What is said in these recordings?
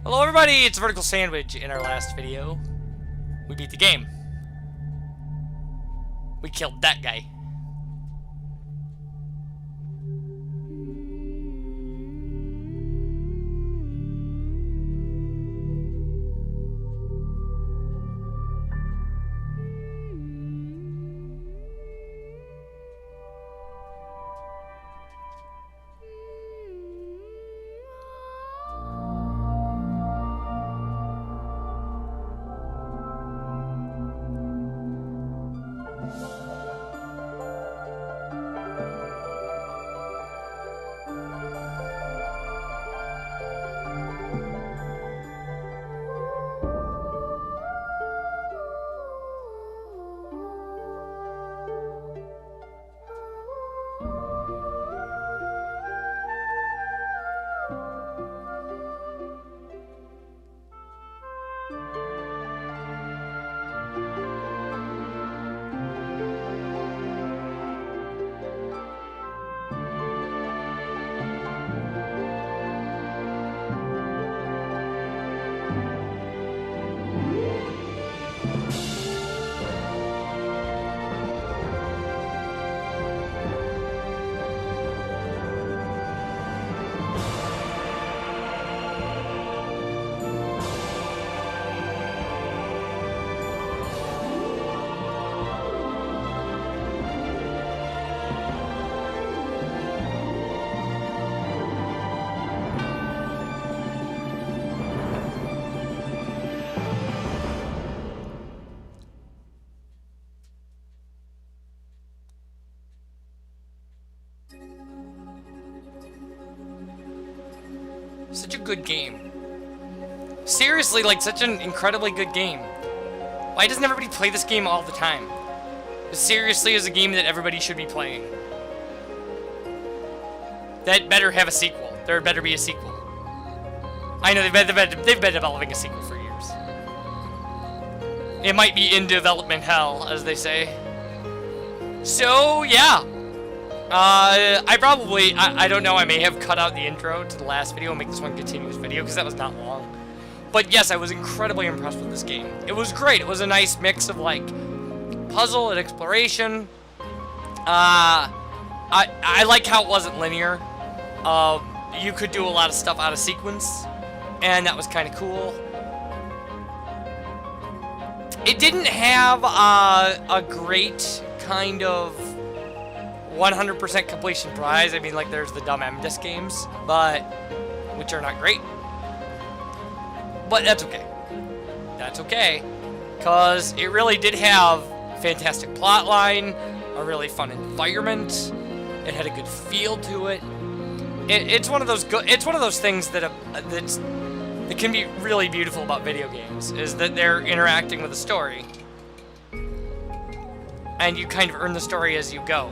Hello everybody, it's VerticalSandwich. In our last video, we beat the game. We killed that guy. Such a good game. Seriously, like, such an incredibly good game. Why doesn't everybody play this game all the time? It seriously is a game that everybody should be playing. That better have a sequel. There better be a sequel. I know they've been developing a sequel for years. It might be in development hell, as they say. So, yeah. I don't know, I may have cut out the intro to the last video and make this one a continuous video, because that was not long. But yes, I was incredibly impressed with this game. It was great. It was a nice mix of, like, puzzle and exploration. I like how it wasn't linear. You could do a lot of stuff out of sequence, and that was kind of cool. It didn't have a great kind of 100% completion prize. I mean, like, there's the dumb M-Disc games, which are not great. But that's okay. That's okay. Because it really did have a fantastic plot line, a really fun environment. It had a good feel to it. It's one of those things that can be really beautiful about video games, is that they're interacting with a story. And you kind of earn the story as you go.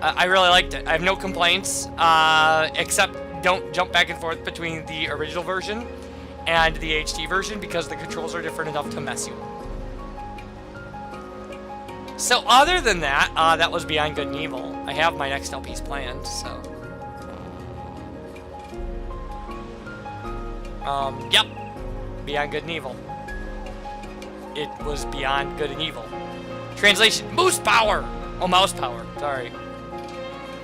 I really liked it. I have no complaints, except don't jump back and forth between the original version and the HD version, because the controls are different enough to mess you up. So other than that, that was Beyond Good and Evil. I have my next LPs planned, so. Yep. Beyond Good and Evil. It was Beyond Good and Evil. Translation, Moose Power! Oh, Mouse Power, sorry.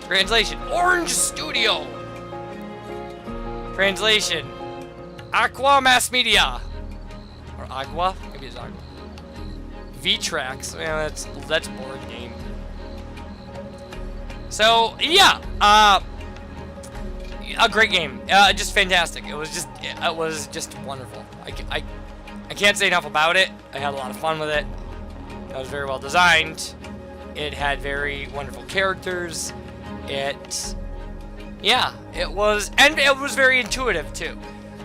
Translation, Orange Studio. Translation, Aqua Mass Media. Or Agua? Maybe it's Agua. V-Tracks. Yeah, that's a board game. So, yeah. A great game. Just fantastic. It was just wonderful. I can't say enough about it. I had a lot of fun with it. It was very well designed. It had very wonderful characters. It was very intuitive too.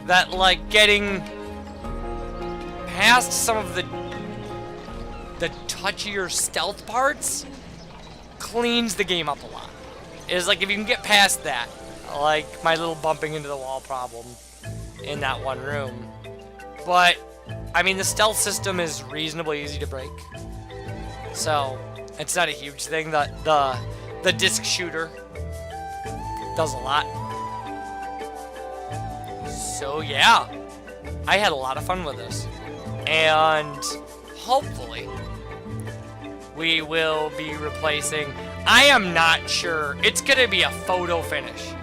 That, like, getting past some of the touchier stealth parts cleans the game up a lot. It's like, if you can get past that, like my little bumping into the wall problem in that one room. But I mean, the stealth system is reasonably easy to break, so it's not a huge thing. The disc shooter does a lot. So yeah, I had a lot of fun with this. And hopefully we will be replacing... I am not sure. It's going to be a photo finish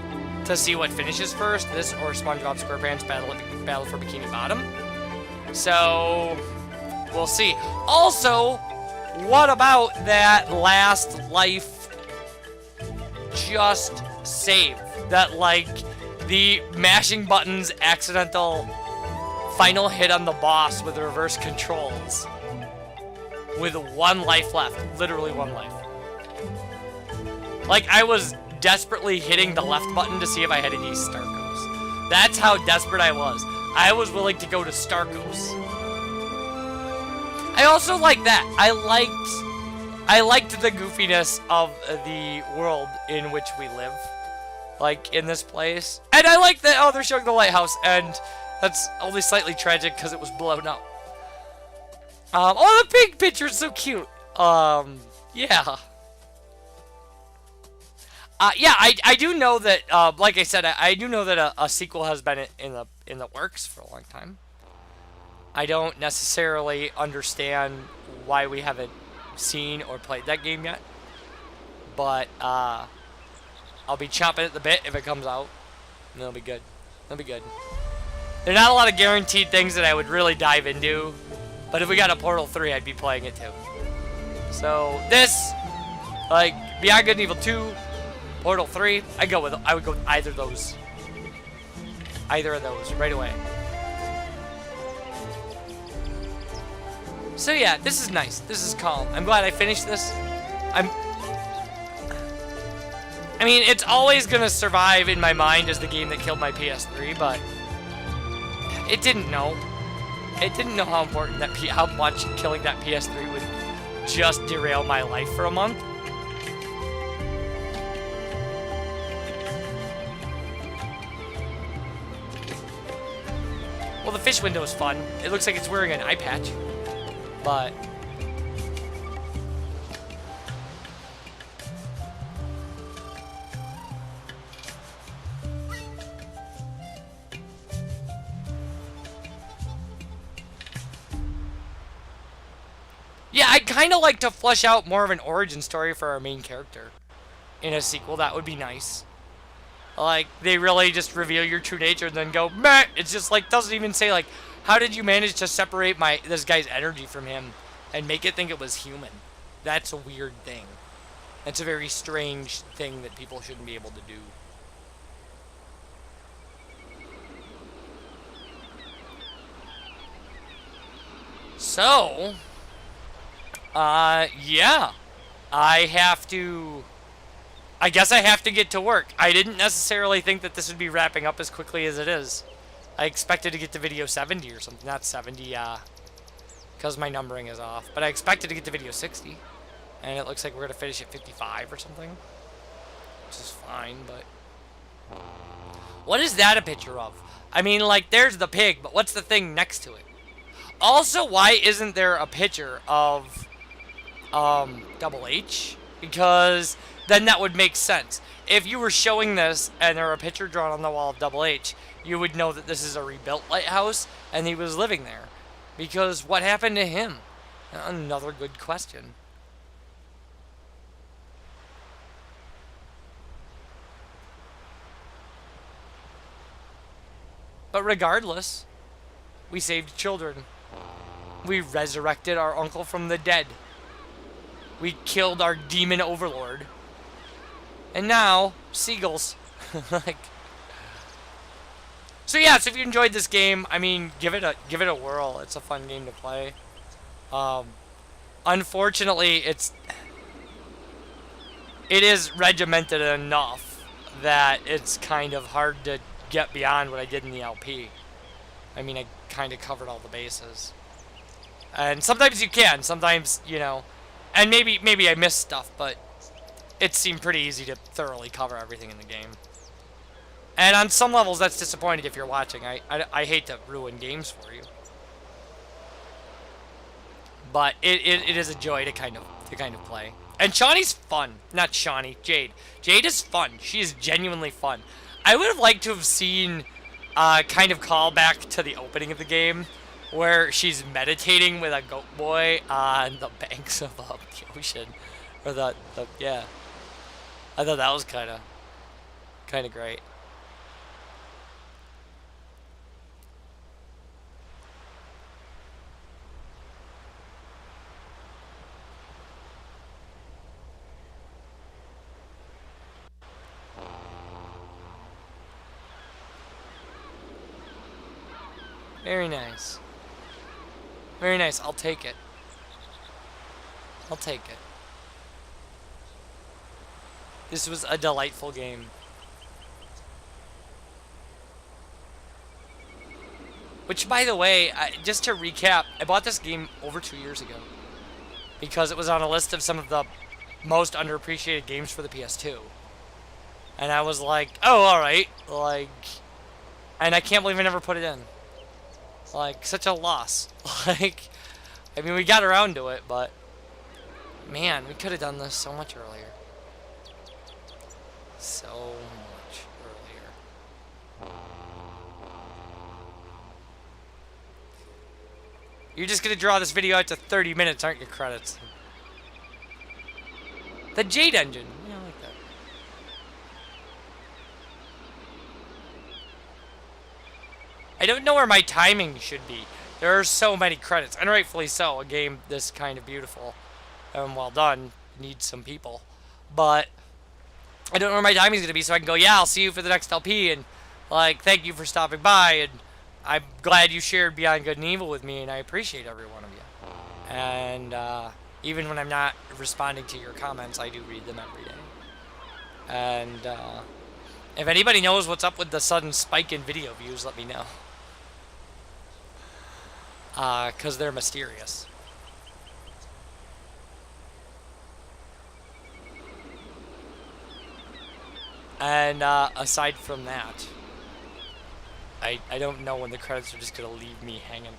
to see what finishes first. This or SpongeBob SquarePants Battle for Bikini Bottom. So we'll see. Also, what about that last life just save? That, like, the mashing buttons accidental final hit on the boss with reverse controls. With 1 life left. Literally 1 life. Like, I was desperately hitting the left button to see if I had any Starkos. That's how desperate I was. I was willing to go to Starkos. I also like that. I liked the goofiness of the world in which we live. Like, in this place. And I like that, oh, they're showing the lighthouse, and that's only slightly tragic because it was blown up. Oh, the pig picture's so cute. Yeah. Yeah, I do know that, like I said, I do know that a sequel has been in the works for a long time. I don't necessarily understand why we haven't seen or played that game yet. But, I'll be chomping at the bit if it comes out. And it'll be good. It'll be good. There are not a lot of guaranteed things that I would really dive into. But if we got a Portal 3, I'd be playing it too. So, this, like, Beyond Good and Evil 2, Portal 3, I would go with either of those. Either of those, right away. So yeah, this is nice. This is calm. I'm glad I finished this. I mean, it's always gonna survive in my mind as the game that killed my PS3, but it didn't know. It didn't know how important that how much killing that PS3 would just derail my life for a month. Well, the fish window is fun. It looks like it's wearing an eye patch, but yeah, I'd kind of like to flesh out more of an origin story for our main character in a sequel. That would be nice. Like, they really just reveal your true nature and then go, meh! It's just like, doesn't even say, like, how did you manage to separate this guy's energy from him and make it think it was human? That's a weird thing. That's a very strange thing that people shouldn't be able to do. So, yeah. I guess I have to get to work. I didn't necessarily think that this would be wrapping up as quickly as it is. I expected to get to video 70 or something. Not 70, because my numbering is off. But I expected to get to video 60. And it looks like we're going to finish at 55 or something. Which is fine, but... what is that a picture of? I mean, like, there's the pig, but what's the thing next to it? Also, why isn't there a picture of, Double H? Because then that would make sense. If you were showing this and there were a picture drawn on the wall of Double H, you would know that this is a rebuilt lighthouse and he was living there. Because what happened to him? Another good question. But regardless, we saved children. We resurrected our uncle from the dead. We killed our demon overlord. And now, seagulls. Like, so yeah, so if you enjoyed this game, I mean, give it a whirl. It's a fun game to play. Unfortunately, it is regimented enough that it's kind of hard to get beyond what I did in the LP. I mean, I kind of covered all the bases. And sometimes you can, sometimes, you know, and maybe I missed stuff, but it seemed pretty easy to thoroughly cover everything in the game. And on some levels, that's disappointing if you're watching. I hate to ruin games for you. But it is a joy to kind of play. And Shawnee's fun. Not Shawnee, Jade. Jade is fun. She is genuinely fun. I would have liked to have seen kind of callback to the opening of the game, where she's meditating with a goat boy on the banks of the ocean, or yeah. I thought that was kind of great. Very nice. Very nice. I'll take it. I'll take it. This was a delightful game. Which, by the way, just to recap, I bought this game over 2 years ago. Because it was on a list of some of the most underappreciated games for the PS2. And I was like, oh, alright. Like, and I can't believe I never put it in. Like, such a loss. Like, I mean, we got around to it, but man, we could have done this so much earlier. So much earlier. You're just gonna draw this video out to 30 minutes, aren't you, credits? The Jade Engine. Yeah, I like that. I don't know where my timing should be. There are so many credits, and rightfully so. A game this kind of beautiful and well done needs some people. But I don't know where my timing's going to be, so I can go, yeah, I'll see you for the next LP, and, like, thank you for stopping by, and I'm glad you shared Beyond Good and Evil with me, and I appreciate every one of you. And even when I'm not responding to your comments, I do read them every day. And if anybody knows what's up with the sudden spike in video views, let me know. Because they're mysterious. And aside from that, I don't know when the credits are just going to leave me hanging.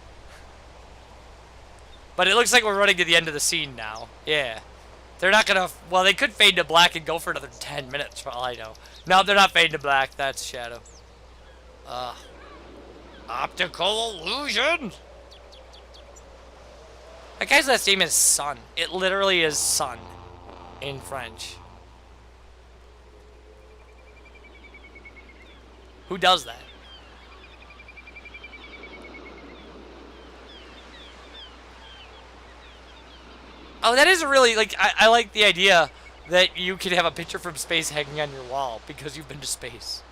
But it looks like we're running to the end of the scene now. Yeah. They're not going to... Well, they could fade to black and go for another 10 minutes, for all I know. No, they're not fading to black. That's Shadow. Optical illusion! That guy's last name is Sun. It literally is Sun in French. Who does that? Oh, that is a really, like, I like the idea that you could have a picture from space hanging on your wall because you've been to space.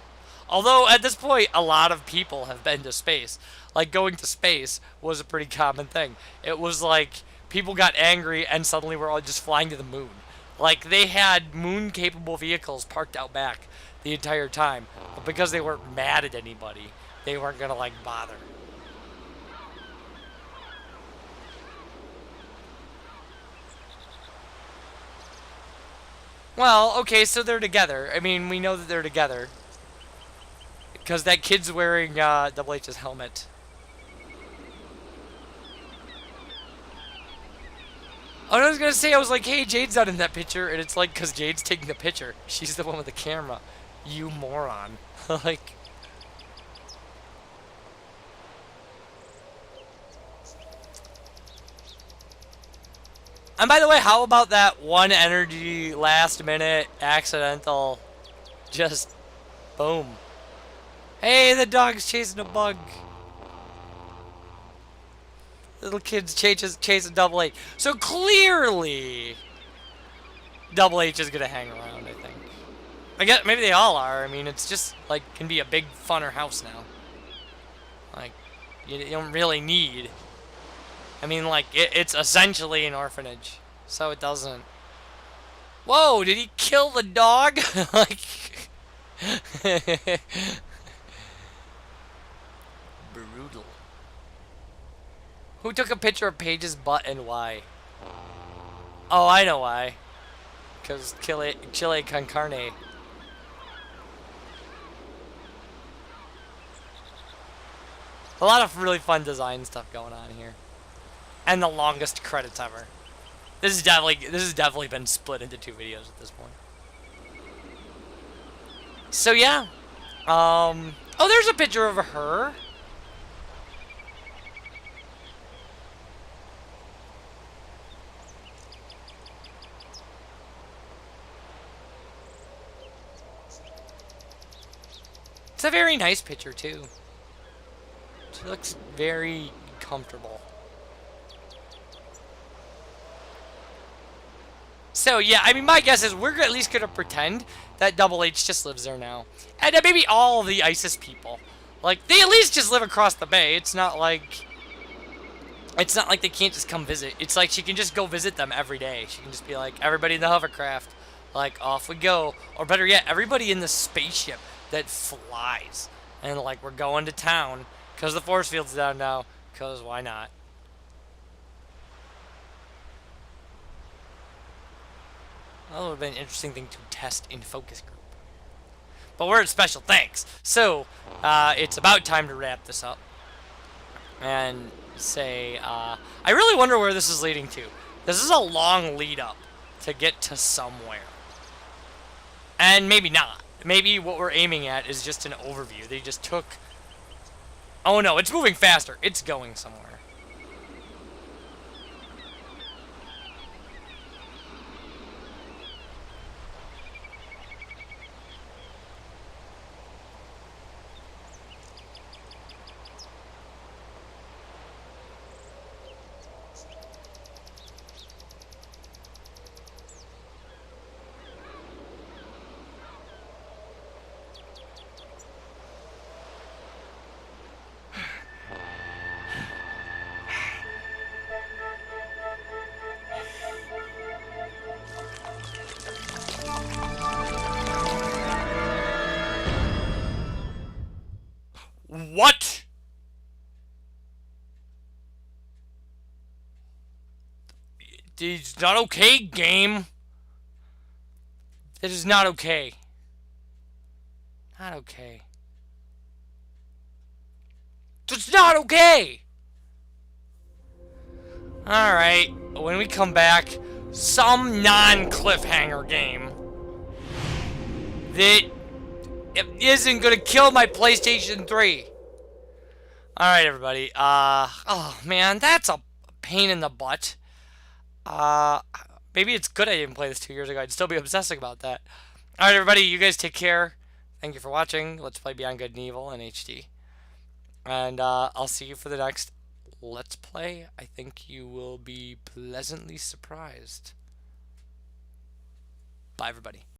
Although, at this point, a lot of people have been to space. Like, going to space was a pretty common thing. It was like, people got angry and suddenly we're all just flying to the moon. Like, they had moon-capable vehicles parked out back the entire time. But because they weren't mad at anybody, they weren't gonna, like, bother. Well, okay, so they're together. I mean, we know that they're together. Because that kid's wearing Double H's helmet. Oh, I was gonna say, I was like, hey, Jade's not in that picture, and it's like, because Jade's taking the picture. She's the one with the camera. You moron. Like... And by the way, how about that one energy last minute accidental just boom. Hey, the dog's chasing a bug. Little kid's chasing Double H. So clearly Double H is gonna hang around, I think. I guess maybe they all are. I mean, it's just like can be a big funner house now. Like you don't really need. I mean, like, it's essentially an orphanage, so it doesn't... Whoa, did he kill the dog? Like... Brutal. Who took a picture of Paige's butt and why? Oh, I know why. Because Chile con carne. A lot of really fun design stuff going on here. And the longest credits ever. This has definitely been split into 2 videos at this point. So yeah, Oh, there's a picture of her. It's a very nice picture, too. She looks very comfortable. So, yeah, I mean, my guess is we're at least going to pretend that Double H just lives there now. And maybe all the ISIS people. Like, they at least just live across the bay. It's not like... It's not like they can't just come visit. It's like she can just go visit them every day. She can just be like, everybody in the hovercraft, like, off we go. Or better yet, everybody in the spaceship that flies. And, like, we're going to town because the force field's down now. Because why not? That would have been an interesting thing to test in focus group. But we're at special thanks. So, it's about time to wrap this up. And say, I really wonder where this is leading to. This is a long lead up to get to somewhere. And maybe not. Maybe what we're aiming at is just an overview. They just took... Oh no, it's moving faster. It's going somewhere. What? It's not okay, game. It is not okay. Not okay. It's not okay! Alright, when we come back, some non-cliffhanger game that isn't gonna kill my PlayStation 3. Alright, everybody. Oh man, that's a pain in the butt. Maybe it's good I didn't play this 2 years ago. I'd still be obsessing about that. Alright, everybody, you guys take care. Thank you for watching. Let's play Beyond Good and Evil in HD. And I'll see you for the next Let's Play. I think you will be pleasantly surprised. Bye, everybody.